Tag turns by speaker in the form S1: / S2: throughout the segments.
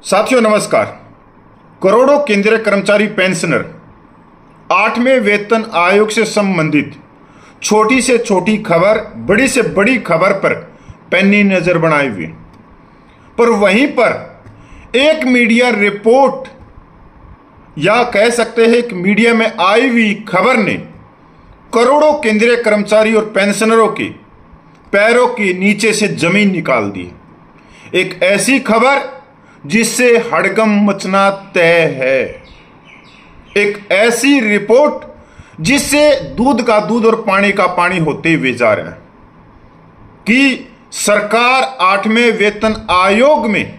S1: साथियों नमस्कार। करोड़ों केंद्रीय कर्मचारी पेंशनर 8वें वेतन आयोग से संबंधित छोटी से छोटी खबर, बड़ी से बड़ी खबर पर पैनी नजर बनाए हुए, पर वहीं पर एक मीडिया रिपोर्ट या कह सकते हैं एक मीडिया में आई हुई खबर ने करोड़ों केंद्रीय कर्मचारी और पेंशनरों के पैरों के नीचे से जमीन निकाल दी। एक ऐसी खबर जिससे हड़कंप मचना तय है, एक ऐसी रिपोर्ट जिससे दूध का दूध और पानी का पानी होते हुए जा रहा है कि सरकार 8वें वेतन आयोग में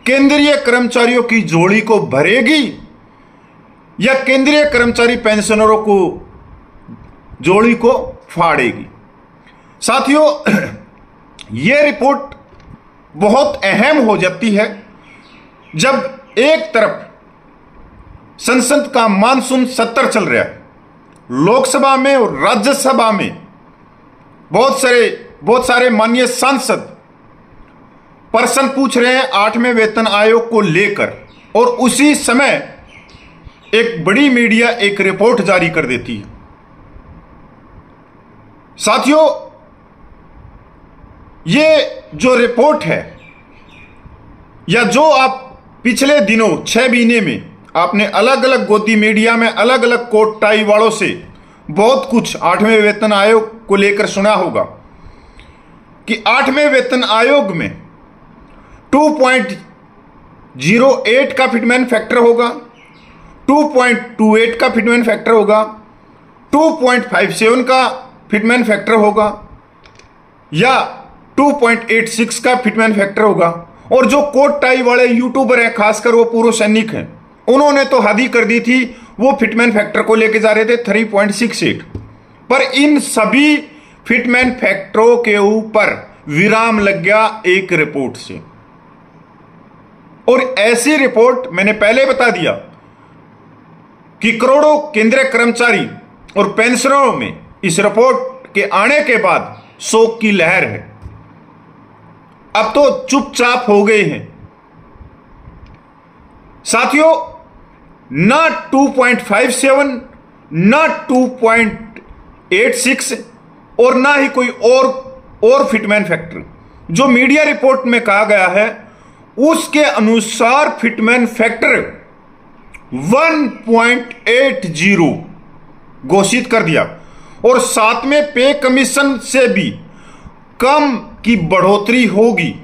S1: केंद्रीय कर्मचारियों की झोली को भरेगी या केंद्रीय कर्मचारी पेंशनरों को झोली को फाड़ेगी। साथियों, यह रिपोर्ट बहुत अहम हो जाती है जब एक तरफ संसद का मानसून सत्र चल रहा है, लोकसभा में और राज्यसभा में बहुत सारे माननीय सांसद प्रश्न पूछ रहे हैं 8वें वेतन आयोग को लेकर, और उसी समय एक बड़ी मीडिया एक रिपोर्ट जारी कर देती है। साथियों, ये जो रिपोर्ट है या जो आप पिछले दिनों 6 महीने में आपने अलग अलग गोदी मीडिया में अलग अलग कोट टाई वालों से बहुत कुछ 8वें वेतन आयोग को लेकर सुना होगा कि 8वें वेतन आयोग में 2.08 का फिटमैन फैक्टर होगा, 2.28 का फिटमैन फैक्टर होगा, 2.57 का फिटमैन फैक्टर होगा या 2.86 का फिटमैन फैक्टर होगा। और जो कोट टाई वाले यूट्यूबर हैं, खासकर वो पूर्व सैनिक हैं, उन्होंने तो हद ही कर दी थी, वो फिटमैन फैक्टर को लेके जा रहे थे 3.68। पर इन सभी फिटमैन फैक्टरों के ऊपर विराम लग गया एक रिपोर्ट से। और ऐसी रिपोर्ट मैंने पहले बता दिया कि करोड़ों केंद्रीय कर्मचारी और पेंशनरों में इस रिपोर्ट के आने के बाद शोक की लहर है। अब तो चुपचाप हो गए हैं। साथियों, ना 2.57, ना 2.86 और ना ही कोई और फिटमैन फैक्टर जो मीडिया रिपोर्ट में कहा गया है, उसके अनुसार फिटमैन फैक्टर 1.80 घोषित कर दिया और साथ में पे कमीशन से भी कम की बढ़ोतरी होगी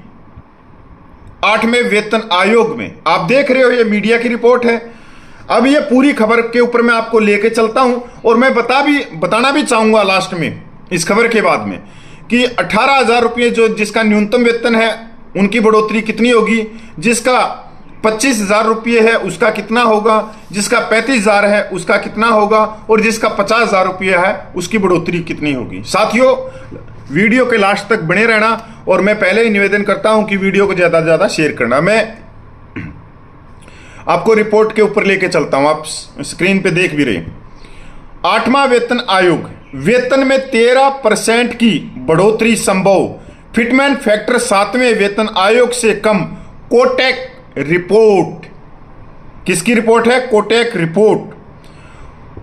S1: 8वें वेतन आयोग में। आप देख रहे हो, ये मीडिया की रिपोर्ट है। अब ये पूरी खबर के ऊपर मैं आपको लेके चलता हूं और मैं बताना भी चाहूंगा लास्ट में इस खबर के बाद में कि 18,000 रुपये जो जिसका न्यूनतम वेतन है उनकी बढ़ोतरी कितनी होगी, जिसका 25,000 रुपये है उसका कितना होगा, जिसका 35,000 है उसका कितना होगा और जिसका 50,000 रुपये है उसकी बढ़ोतरी कितनी होगी। साथियों, वीडियो के लास्ट तक बने रहना और मैं पहले ही निवेदन करता हूं कि वीडियो को ज्यादा से ज्यादा शेयर करना। मैं आपको रिपोर्ट के ऊपर लेके चलता हूं, आप स्क्रीन पे देख भी रहे। 8वां वेतन आयोग, वेतन में 13% की बढ़ोतरी संभव, फिटमैन फैक्टर 7वें वेतन आयोग से कम। कोटक रिपोर्ट, किसकी रिपोर्ट है? Kotak report,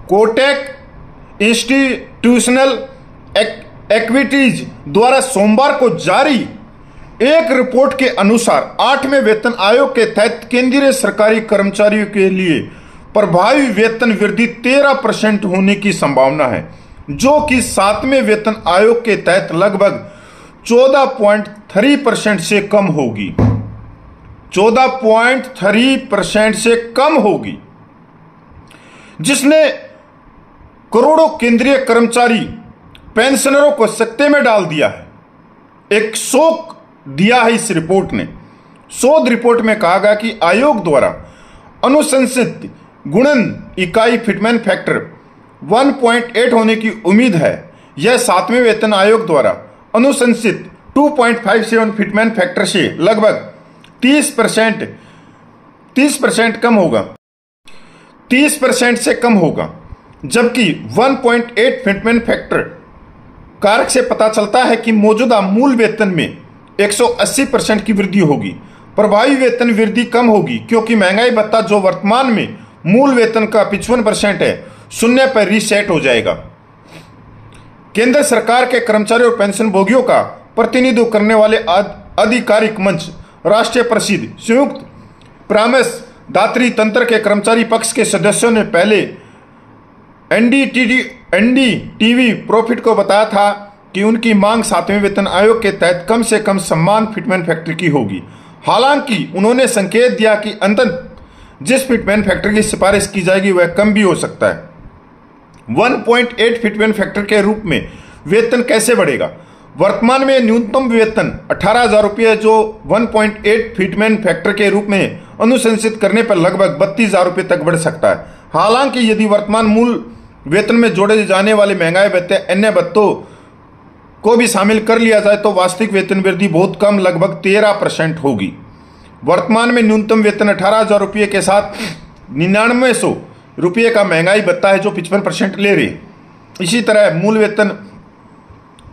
S1: Kotak institutional activities द्वारा सोमवार को जारी एक रिपोर्ट के अनुसार 8वें वेतन आयोग के तहत केंद्रीय सरकारी कर्मचारियों के लिए प्रभावी वेतन वृद्धि 13% होने की संभावना है, जो कि 7वें वेतन आयोग के तहत लगभग 14.3% से कम होगी। 14.3% से कम होगी, जिसने करोड़ों केंद्रीय कर्मचारी पेंशनरों को सकते में डाल दिया है। एक शोक दिया है इस रिपोर्ट ने। शोध रिपोर्ट में कहा गया कि आयोग द्वारा अनुशंसित गुणन इकाई फिटमैन फैक्टर 1.8 होने की उम्मीद है। यह 7वें वेतन आयोग द्वारा अनुशंसित 2.57 फिटमैन फैक्टर से लगभग 30% कम होगा, 30% से कम होगा, जबकि 1.8 फिटमैन फैक्टर कारक से पता चलता है कि मौजूदा मूल वेतन में 180% की वृद्धि होगी। प्रभावी वेतन वृद्धि कम होगी क्योंकि महंगाई भत्ता जो वर्तमान में मूल वेतन का 55% है, शून्य पर रीसेट हो जाएगा। केंद्र सरकार के कर्मचारियों और पेंशन भोगियों का प्रतिनिधित्व करने वाले आधिकारिक मंच राष्ट्रीय प्रसिद्ध संयुक्त परामर्श दात्री तंत्र के कर्मचारी पक्ष के सदस्यों ने पहले एनडीटीवी प्रॉफिट को बताया था कि उनकी मांग 7वें वेतन आयोग के तहत कम से कम समान फिटमैन फैक्टर की होगी। हालांकि उन्होंने संकेत दिया कि अंततः जिस फिटमैन फैक्टर की सिफारिश की जाएगी वह कम भी हो सकता है। 1.8 फिटमैन फैक्टर के रूप में वेतन कैसे बढ़ेगा? वर्तमान में न्यूनतम वेतन 18,000 रुपये जो 1.8 फिटमैन फैक्टर के रूप में अनुशंसित करने पर लगभग 32,000 रुपये तक बढ़ सकता है। हालांकि यदि वर्तमान मूल वेतन में जोड़े जाने वाले महंगाई भत्ते अन्य भत्तों को भी शामिल कर लिया जाए तो वास्तविक वेतन वृद्धि बहुत कम, लगभग 13% होगी। वर्तमान में न्यूनतम वेतन 18,000 रुपये के साथ 9900 रुपये का महंगाई भत्ता है जो 55% ले रहे। इसी तरह मूल वेतन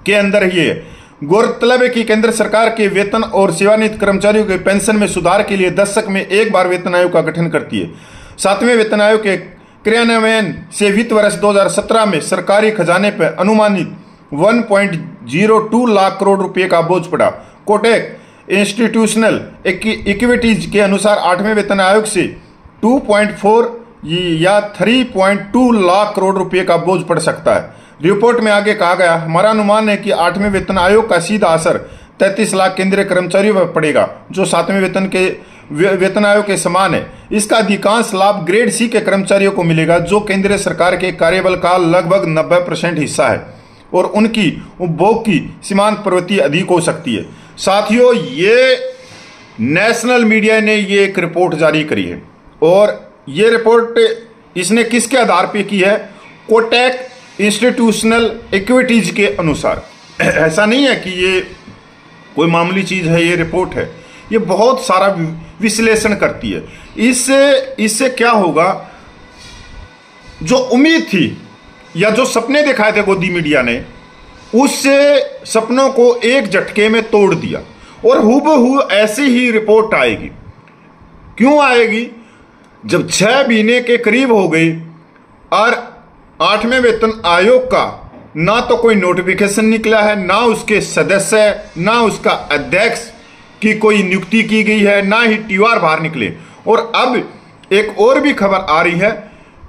S1: के अंदर ही है। गौरतलब है कि केंद्र सरकार के वेतन और सेवानिवृत्त कर्मचारियों के पेंशन में सुधार के लिए दशक में एक बार वेतन आयोग का गठन करती है। 7वें वेतन आयोग के क्रियान्वयन से वित्त वर्ष 2017 में सरकारी खजाने पर अनुमानित 1.02 लाख करोड़ रुपए का बोझ पड़ा। कोटक इंस्टीट्यूशनल इक्विटीज के अनुसार 8वें वेतन आयोग से 2.4 या 3.2 लाख करोड़ रुपए का बोझ पड़ सकता है। रिपोर्ट में आगे कहा गया, हमारा अनुमान है कि 8वें वेतन आयोग का सीधा असर 33 लाख केंद्रीय कर्मचारियों पर पड़ेगा जो 7वें वेतन आयोग के समान है। इसका अधिकांश लाभ ग्रेड सी के कर्मचारियों को मिलेगा जो केंद्रीय सरकार के कार्यबल का लगभग 90% हिस्सा है और उनकी उपभोग की सीमांत प्रवृत्ति अधिक हो सकती है। साथियों, ये नेशनल मीडिया ने ये एक रिपोर्ट जारी करी है और ये रिपोर्ट इसने किसके आधार पे की है? कोटक इंस्टीट्यूशनल इक्विटीज के अनुसार। ऐसा नहीं है कि ये कोई मामूली चीज है, ये रिपोर्ट है, ये बहुत सारा विश्लेषण करती है। इससे क्या होगा, जो उम्मीद थी या जो सपने दिखाए थे गोदी मीडिया ने, उससे सपनों को एक झटके में तोड़ दिया और हूबहू ऐसी ही रिपोर्ट आएगी। क्यों आएगी? जब 6 महीने के करीब हो गई और 8वें वेतन आयोग का ना तो कोई नोटिफिकेशन निकला है, ना उसके सदस्य, ना उसका अध्यक्ष की कोई नियुक्ति की गई है, ना ही टीआर बाहर निकले। और अब एक और भी खबर आ रही है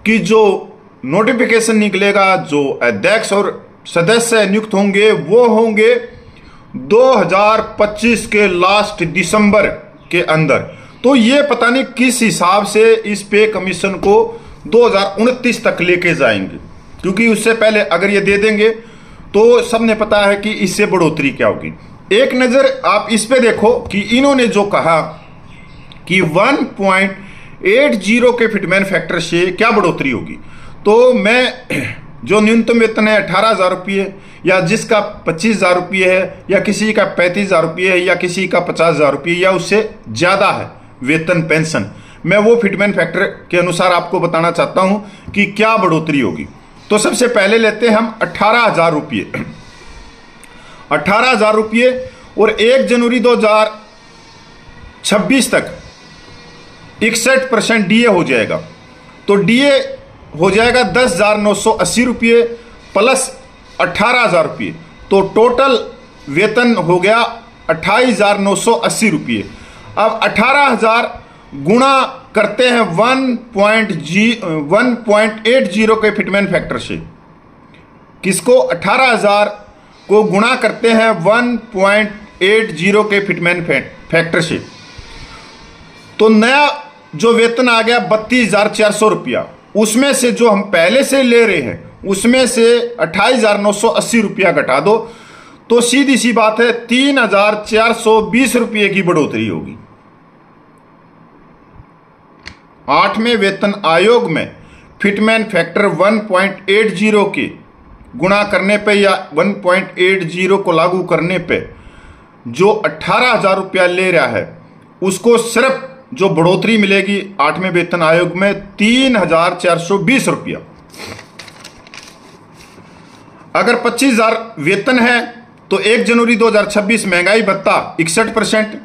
S1: कि जो नोटिफिकेशन निकलेगा, जो अध्यक्ष और सदस्य नियुक्त होंगे वो होंगे 2025 के लास्ट दिसंबर के अंदर। तो ये पता नहीं किस हिसाब से इस पे कमीशन को 2029 तक लेके जाएंगे, क्योंकि उससे पहले अगर ये दे देंगे तो सबने पता है कि इससे बढ़ोतरी क्या होगी। एक नजर आप इस पे देखो कि इन्होंने जो कहा कि 1.80 के फिटमैन फैक्टर से क्या बढ़ोतरी होगी। तो मैं जो न्यूनतम वेतन है 18,000 रुपये, या जिसका 25,000 रुपये है, या किसी का 35,000 रुपये है, या किसी का 50,000 रुपये या उससे ज्यादा है वेतन पेंशन, मैं वो फिटमैन फैक्टर के अनुसार आपको बताना चाहता हूं कि क्या बढ़ोतरी होगी। तो सबसे पहले लेते हैं हम 18,000 रुपये। 18,000 रुपये और 1 जनवरी 2026 तक 61% डीए हो जाएगा। तो डीए हो जाएगा 10,980 रुपये प्लस 18,000 रुपये, तो टोटल वेतन हो गया 28,980 रुपये। अब 18,000 गुणा करते हैं 1.80 के फिटमैन फैक्टर से। किसको? 18,000 को गुणा करते हैं 1.80 के फिटमैन फैक्टर से, तो नया जो वेतन आ गया 32,400 रुपया। उसमें से जो हम पहले से ले रहे हैं उसमें से 28,980 रुपया घटा दो, तो सीधी सी बात है 3,420 रुपये की बढ़ोतरी होगी। 8वें वेतन आयोग में फिटमैन फैक्टर 1.80 के गुणा करने पे या 1.80 को लागू करने पे जो 18,000 रुपया ले रहा है उसको सिर्फ जो बढ़ोतरी मिलेगी 8वें वेतन आयोग में 3,420 रुपया। अगर 25,000 वेतन है तो 1 जनवरी 2026 महंगाई भत्ता 61%,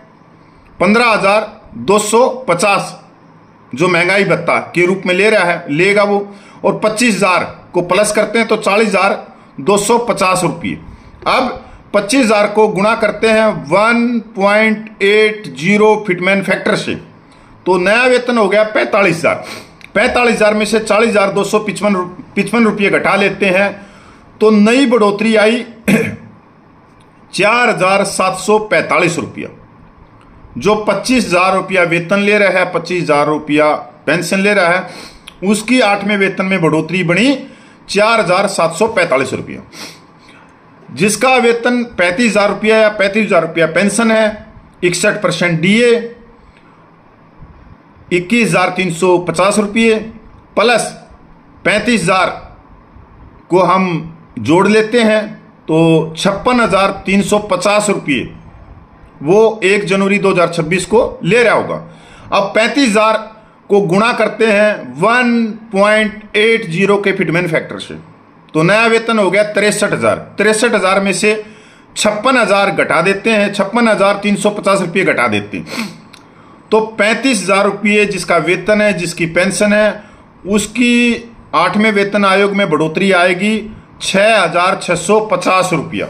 S1: 15,250 जो महंगाई भत्ता के रूप में लेगा वो, और 25,000 को प्लस करते हैं तो 40,250 रुपये। अब 25,000 को गुणा करते हैं 1.80 फिटमैन फैक्टर से, तो नया वेतन हो गया 45,000। 45,000 में से 40,255 रुपये घटा लेते हैं तो नई बढ़ोतरी आई 4,745 रुपया। जो 25,000 रुपया वेतन ले रहा है, 25,000 रुपया पेंशन ले रहा है, उसकी 8वें वेतन में बढ़ोतरी बनी 4,745 रुपया। जिसका वेतन 35,000 रुपया या 35,000 रुपया पेंशन है, 61% डीए, 21,350 रुपये प्लस 35,000 को हम जोड़ लेते हैं तो 56,350 रुपये वो 1 जनवरी 2026 को ले रहा होगा। अब 35,000 को गुणा करते हैं 1.80 के फिटमैन फैक्टर से, तो नया वेतन हो गया 63,000। 63,000 में से 56,000 घटा देते हैं, 56,350 रुपये घटा देते हैं, तो 35,000 रुपये जिसका वेतन है, जिसकी पेंशन है, उसकी 8वें वेतन आयोग में बढ़ोतरी आएगी 6,650 रुपया।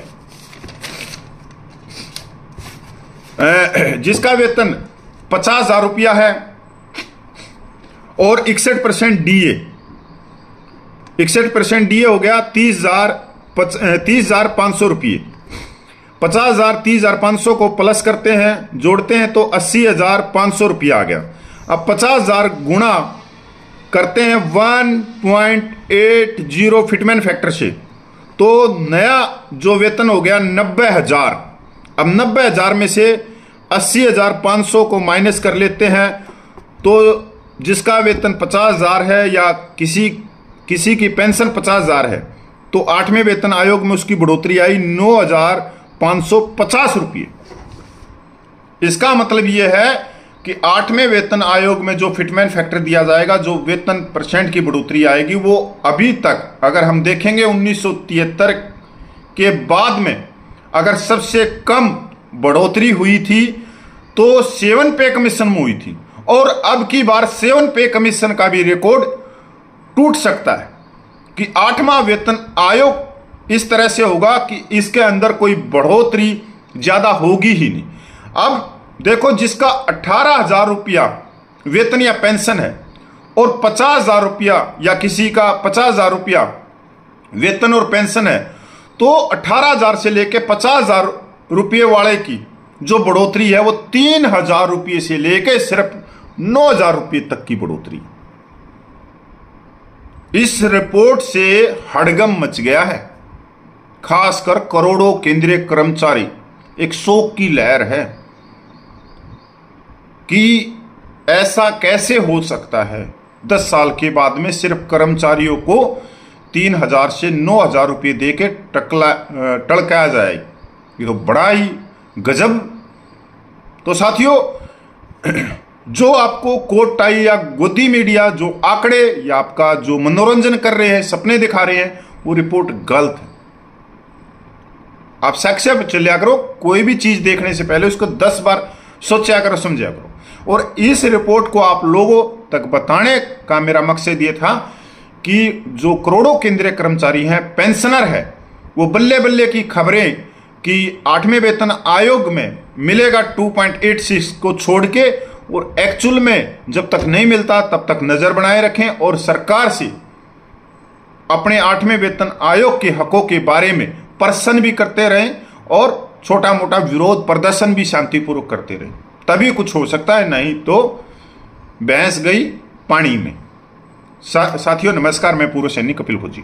S1: जिसका वेतन 50,000 रुपया है और 61% डीए, 61% डीए हो गया 30,500 रुपये। 50,000 30,500 को प्लस करते हैं, जोड़ते हैं तो 80,500 रुपया आ गया। अब 50,000 गुणा करते हैं 1.80 फिटमैन फैक्टर से, तो नया जो वेतन हो गया 90,000। अब 90,000 में से 80,500 को माइनस कर लेते हैं, तो जिसका वेतन 50,000 है या किसी की पेंशन 50,000 है, तो 8वें वेतन आयोग में उसकी बढ़ोतरी आई 9,550 रुपये। इसका मतलब यह है कि 8वें वेतन आयोग में जो फिटमैन फैक्टर दिया जाएगा, जो वेतन परसेंट की बढ़ोतरी आएगी, वो अभी तक अगर हम देखेंगे 1973 के बाद में अगर सबसे कम बढ़ोतरी हुई थी तो 7 पे कमीशन में हुई थी, और अब की बार 7 पे कमीशन का भी रिकॉर्ड टूट सकता है कि 8वां वेतन आयोग इस तरह से होगा कि इसके अंदर कोई बढ़ोतरी ज्यादा होगी ही नहीं। अब देखो, जिसका 18,000 रुपया वेतन या पेंशन है और 50,000 रुपया या किसी का 50,000 रुपया वेतन और पेंशन है, तो 18,000 से लेकर 50,000 रुपये वाले की जो बढ़ोतरी है वो 3,000 रुपये से लेकर सिर्फ 9,000 रुपये तक की बढ़ोतरी। इस रिपोर्ट से हड़गम मच गया है, खासकर करोड़ों केंद्रीय कर्मचारी, एक शोक की लहर है कि ऐसा कैसे हो सकता है 10 साल के बाद में सिर्फ कर्मचारियों को 3,000 से 9,000 रुपये दे के टड़काया जाए। ये तो बड़ा ही गजब। तो साथियों, जो आपको कोट टाई या गोदी मीडिया जो आंकड़े या आपका जो मनोरंजन कर रहे हैं, सपने दिखा रहे हैं, वो रिपोर्ट गलत है। आप सक्षम चलिया करो, कोई भी चीज देखने से पहले उसको 10 बार सोचा करो, समझा करो। और इस रिपोर्ट को आप लोगों तक बताने का मेरा मकसद ये था कि जो करोड़ों केंद्रीय कर्मचारी हैं, पेंशनर है, वो बल्ले बल्ले की खबरें कि 8वें वेतन आयोग में मिलेगा 2.86 को छोड़ के, और एक्चुअल में जब तक नहीं मिलता तब तक नजर बनाए रखें और सरकार से अपने 8वें वेतन आयोग के हकों के बारे में प्रश्न भी करते रहें और छोटा मोटा विरोध प्रदर्शन भी शांतिपूर्वक करते रहें, तभी कुछ हो सकता है, नहीं तो भैंस गई पानी में। साथियों नमस्कार, मैं पूर्व सैनिक कपिल भोजी।